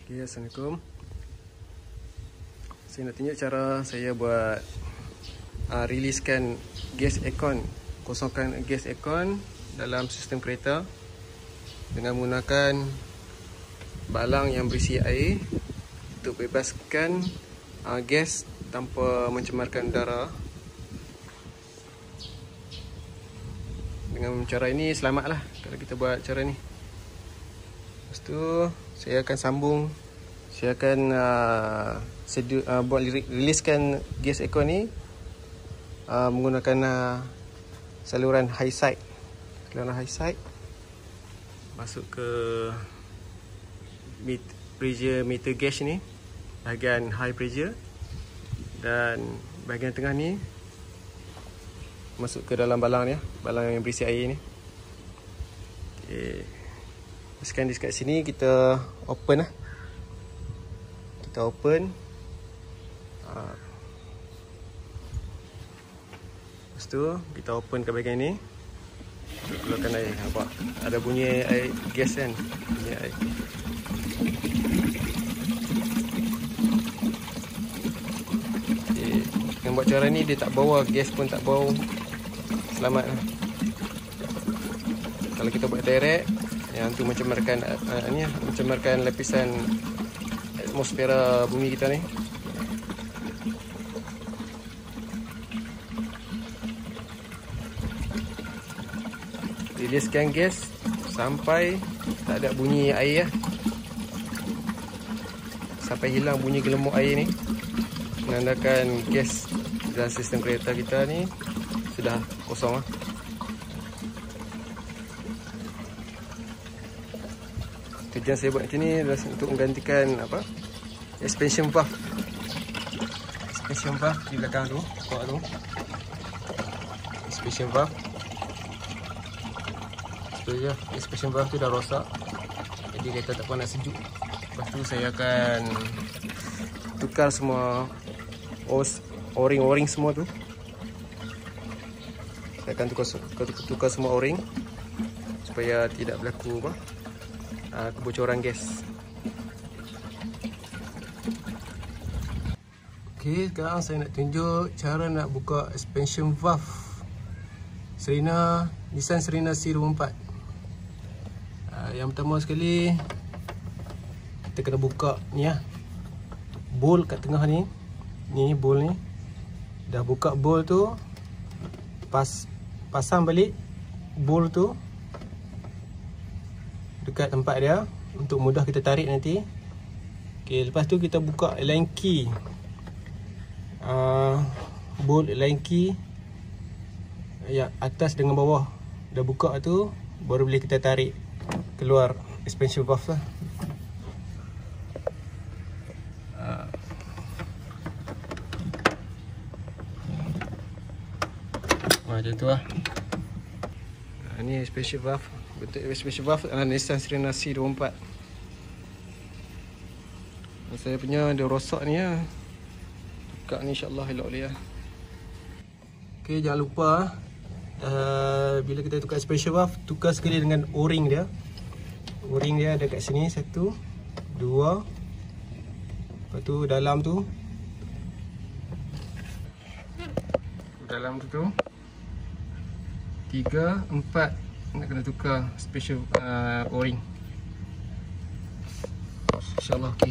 Okay, Assalamualaikum. Saya nak tunjuk cara saya buat riliskan gas aircon, kosongkan gas aircon dalam sistem kereta dengan menggunakan balang yang berisi air untuk bebaskan gas tanpa mencemarkan udara. Dengan cara ini selamatlah kalau kita buat cara ni. Lepas tu saya akan sambung, saya akan buat riliskan gas aircon ni menggunakan saluran high side. Saluran high side masuk ke pressure meter gauge ni, bahagian high pressure, dan bahagian tengah ni masuk ke dalam balang ni, balang yang berisi air ni. Okay. Sekarang di dekat sini kita open lah. Kita open. Lepas tu kita open ke bahagian ni. Kita keluarkan air. Nampak? Ada bunyi air gas kan? Bunyi air. Okay. Dengan buat cara ni dia tak bau, gas pun tak bau. Selamat lah. Kalau kita buat direct, yang tu mencemarkan lapisan atmosfera bumi kita ni. Riliskan gas sampai tak ada bunyi air lah. Sampai hilang bunyi gelembung air ni, menandakan gas dalam sistem kereta kita ni sudah kosong lah. Tujuan saya buat macam ni adalah untuk menggantikan expansion valve. Expansion valve di belakang tu, bawah tu. Expansion valve. Betul je, expansion valve tu dah rosak. Jadi kereta tak pernah sejuk. Lepas tu saya akan tukar semua o-ring semua tu. Saya akan tukar semua o-ring supaya tidak berlaku kebocoran gas. Okey, sekarang saya nak tunjuk cara nak buka expansion valve Nissan Serena C24. Yang pertama sekali kita kena buka ni lah, bowl kat tengah ni. Ni bowl ni. Dah buka bowl tu, pasang balik bowl tu dekat tempat dia untuk mudah kita tarik nanti. Okey, lepas tu kita buka line key, bolt line key yang atas dengan bawah. Dah buka tu baru boleh kita tarik keluar expansion valve lah. Macam tu lah. Ni expansion valve. Bentuk expansion valve adalah Nissan Serena C24. Saya punya dia rosak ni lah. Buka ni insyaAllah elok boleh lah. Ok, jangan lupa bila kita tukar expansion valve, tukar sekali dengan o-ring dia. O-ring dia ada kat sini, 1, 2. Lepas tu dalam tu, tu 3, 4 nak kena tukar special o-ring. InsyaAllah okey.